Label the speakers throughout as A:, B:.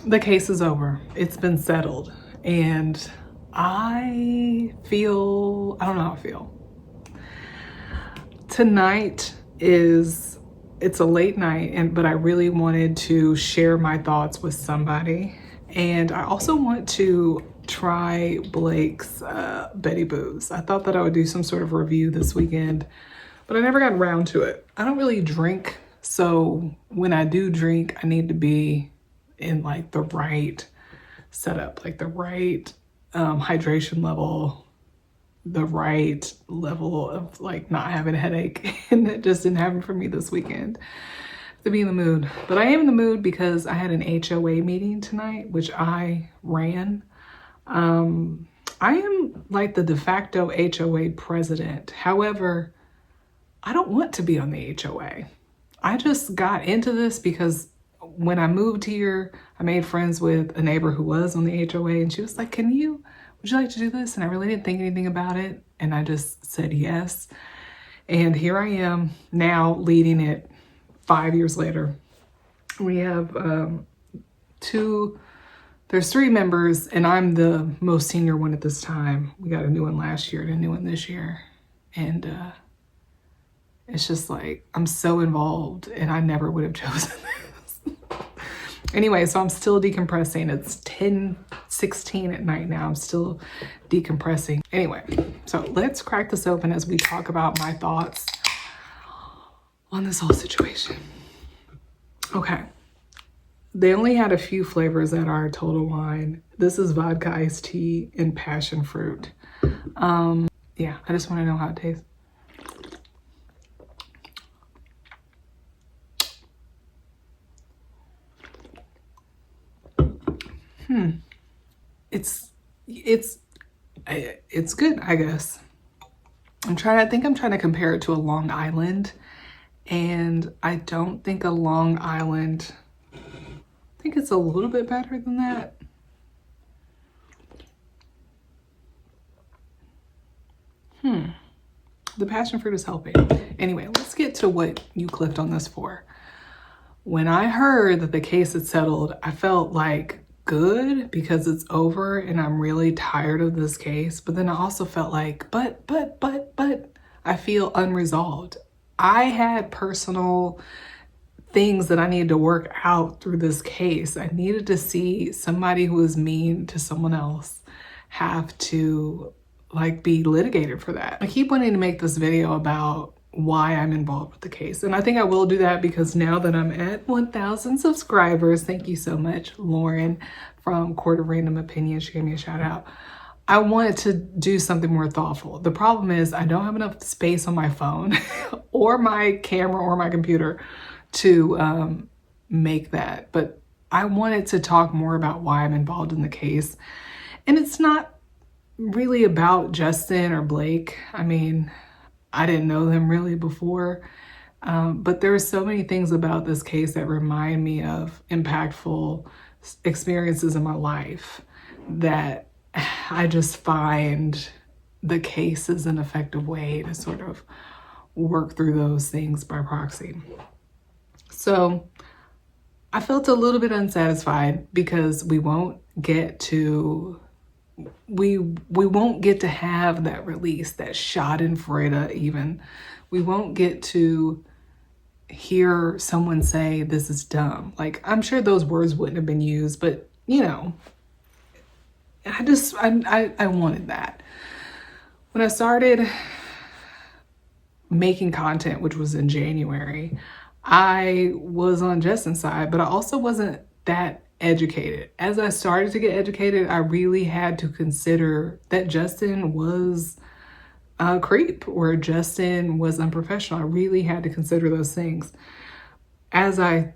A: The case is over. It's been settled. And I don't know how I feel. Tonight it's a late night, but I really wanted to share my thoughts with somebody. And I also want to try Blake's Betty Boos. I thought that I would do some sort of review this weekend, but I never got around to it. I don't really drink, so when I do drink, I need to be in like the right setup, like the right hydration level, the right level of like not having a headache. And that just didn't happen for me this weekend to be in the mood. But I am in the mood because I had an HOA meeting tonight, which I ran. I am like the de facto HOA president. However, I don't want to be on the HOA. I just got into this because when I moved here, I made friends with a neighbor who was on the HOA, and she was like, would you like to do this? And I really didn't think anything about it. And I just said yes. And here I am now leading it 5 years later. We have there's 3 members, and I'm the most senior one at this time. We got a new one last year and a new one this year. And it's just like, I'm so involved, and I never would have chosen this. Anyway, so I'm still decompressing. It's 10:16 at night now. I'm still decompressing. Anyway, so let's crack this open as we talk about my thoughts on this whole situation. Okay. They only had a few flavors at our Total Wine. This is vodka iced tea and passion fruit. Yeah, I just want to know how it tastes. It's good, I guess. I think I'm trying to compare it to a Long Island, and I don't think a Long Island, I think it's a little bit better than that. The passion fruit is helping. Anyway, let's get to what you clicked on this for. When I heard that the case had settled, I felt like good because it's over and I'm really tired of this case. But then I also felt like, but I feel unresolved. I had personal things that I needed to work out through this case. I needed to see somebody who was mean to someone else have to like be litigated for that. I keep wanting to make this video about why I'm involved with the case. And I think I will do that because now that I'm at 1,000 subscribers, thank you so much, Lauren from Court of Random Opinions. She gave me a shout out. I wanted to do something more thoughtful. The problem is I don't have enough space on my phone or my camera or my computer to make that. But I wanted to talk more about why I'm involved in the case. And it's not really about Justin or Blake. I mean, I didn't know them really before, but there are so many things about this case that remind me of impactful experiences in my life that I just find the case is an effective way to sort of work through those things by proxy. So I felt a little bit unsatisfied because we won't get to have that release, that schadenfreude even. We won't get to hear someone say this is dumb. Like, I'm sure those words wouldn't have been used, but you know, I wanted that. When I started making content, which was in January, I was on Justin's side, but I also wasn't that educated. As I started to get educated, I really had to consider that Justin was a creep or Justin was unprofessional. I really had to consider those things. As I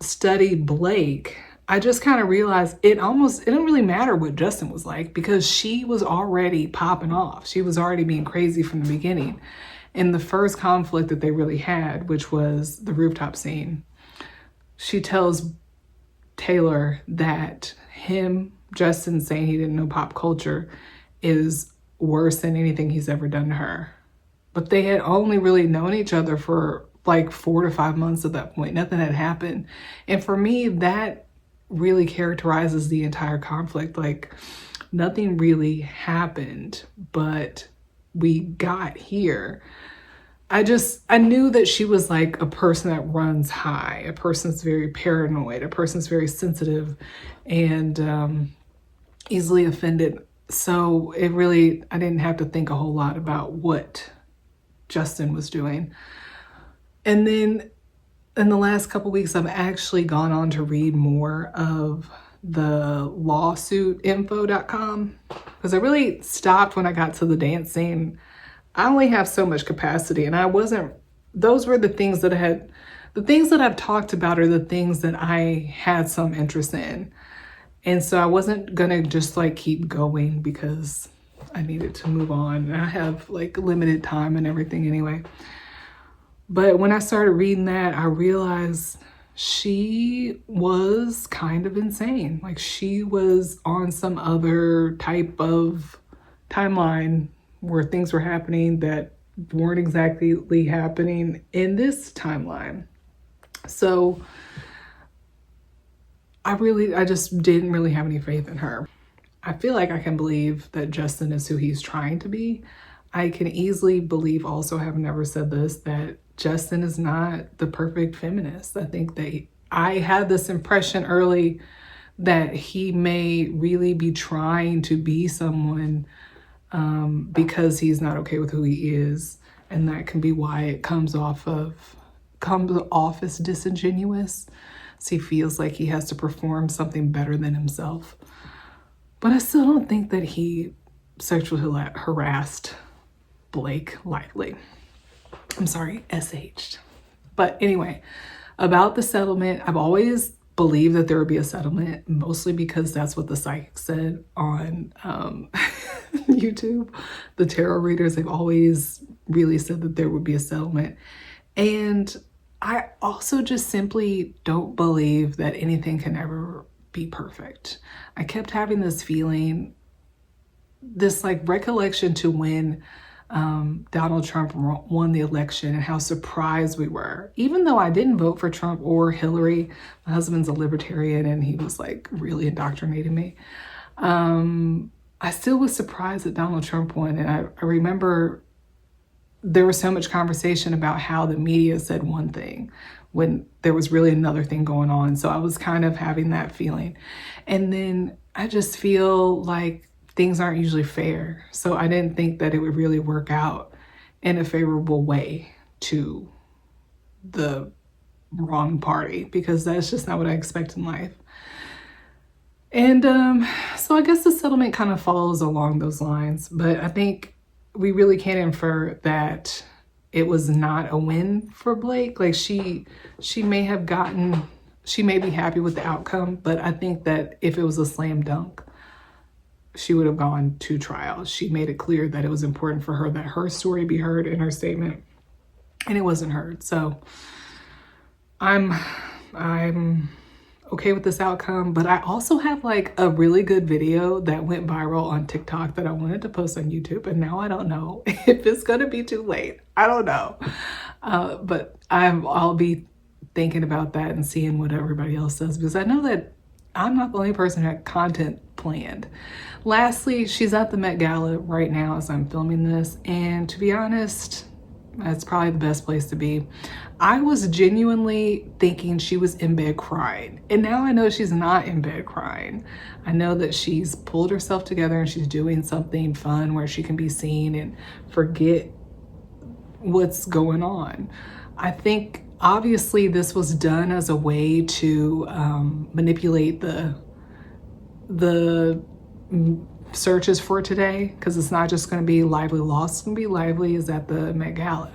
A: studied Blake, I just kind of realized it didn't really matter what Justin was like because she was already popping off. She was already being crazy from the beginning. In the first conflict that they really had, which was the rooftop scene, she tells Taylor that Justin saying he didn't know pop culture is worse than anything he's ever done to her. But they had only really known each other for like 4 to 5 months at that point. Nothing had happened. And for me, that really characterizes the entire conflict. Like, nothing really happened, but we got here. I knew that she was like a person that runs high, a person's very paranoid, a person's very sensitive and easily offended. So I didn't have to think a whole lot about what Justin was doing. And then in the last couple weeks, I've actually gone on to read more of the lawsuitinfo.com because I really stopped when I got to the dance scene. I only have so much capacity, and those were the things that I've talked about are the things that I had some interest in. And so I wasn't gonna just like keep going because I needed to move on. I have like limited time and everything anyway. But when I started reading that, I realized she was kind of insane. Like, she was on some other type of timeline where things were happening that weren't exactly happening in this timeline. So I just didn't really have any faith in her. I feel like I can believe that Justin is who he's trying to be. I can easily believe also, having never said this, that Justin is not the perfect feminist. I think that I had this impression early that he may really be trying to be someone because he's not okay with who he is. And that can be why it comes off as disingenuous. So he feels like he has to perform something better than himself. But I still don't think that he sexually harassed Blake lightly. I'm sorry, SH'd. But anyway, about the settlement, I've always believed that there would be a settlement, mostly because that's what the psychic said on YouTube. The tarot readers, they've always really said that there would be a settlement. And I also just simply don't believe that anything can ever be perfect. I kept having this feeling, this like recollection to when Donald Trump won the election and how surprised we were. Even though I didn't vote for Trump or Hillary, my husband's a libertarian and he was like really indoctrinating me. I still was surprised that Donald Trump won. And I remember there was so much conversation about how the media said one thing when there was really another thing going on. So I was kind of having that feeling. And then I just feel like things aren't usually fair. So I didn't think that it would really work out in a favorable way to the wrong party, because that's just not what I expect in life. And so I guess the settlement kind of follows along those lines, but I think we really can't infer that it was not a win for Blake. Like, she may be happy with the outcome, but I think that if it was a slam dunk, she would have gone to trial. She made it clear that it was important for her that her story be heard in her statement, and it wasn't heard. So I'm okay with this outcome, but I also have like a really good video that went viral on TikTok that I wanted to post on YouTube, and now I don't know if it's gonna be too late. I don't know, but I'll be thinking about that and seeing what everybody else does, because I know that I'm not the only person who had content planned. Lastly, she's at the Met Gala right now as I'm filming this, and to be honest, that's probably the best place to be. I was genuinely thinking she was in bed crying, and now I know she's not in bed crying. I know that she's pulled herself together and she's doing something fun where she can be seen and forget what's going on. I think obviously this was done as a way to manipulate the searches for today, because it's not just going to be Lively Lost, it's going to be Lively is at the Met Gala.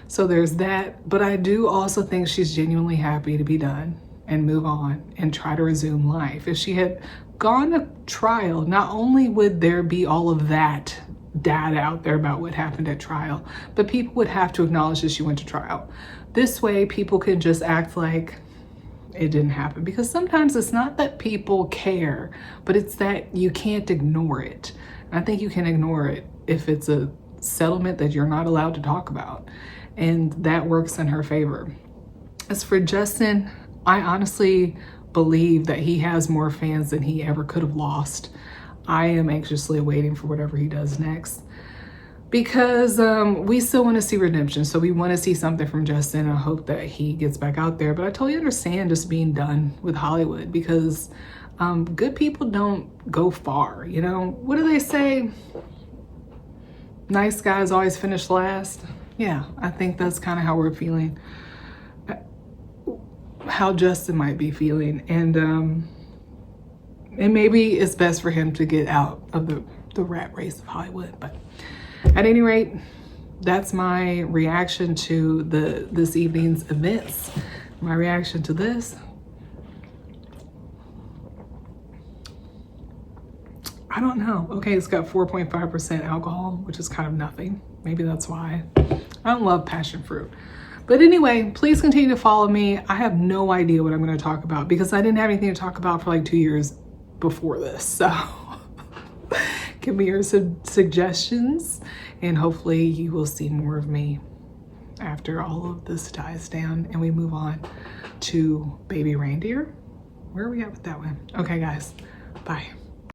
A: So there's that, but I do also think she's genuinely happy to be done and move on and try to resume life. If she had gone to trial, not only would there be all of that data out there about what happened at trial, but people would have to acknowledge that she went to trial. This way people can just act like it didn't happen, because sometimes it's not that people care, but it's that you can't ignore it. And I think you can ignore it if it's a settlement that you're not allowed to talk about, and that works in her favor. As for Justin, I honestly believe that he has more fans than he ever could have lost. I am anxiously waiting for whatever he does next, because we still want to see redemption. So we want to see something from Justin. I hope that he gets back out there, but I totally understand just being done with Hollywood, because good people don't go far. You know, what do they say? Nice guys always finish last. Yeah, I think that's kind of how we're feeling, how Justin might be feeling. And maybe it's best for him to get out of the rat race of Hollywood. But at any rate, that's my reaction to this evening's events. My reaction to this. I don't know. Okay, it's got 4.5% alcohol, which is kind of nothing. Maybe that's why. I don't love passion fruit. But anyway, please continue to follow me. I have no idea what I'm going to talk about, because I didn't have anything to talk about for like 2 years before this. So give me your suggestions, and hopefully you will see more of me after all of this dies down and we move on to Baby Reindeer. Where are we at with that one? Okay, guys. Bye.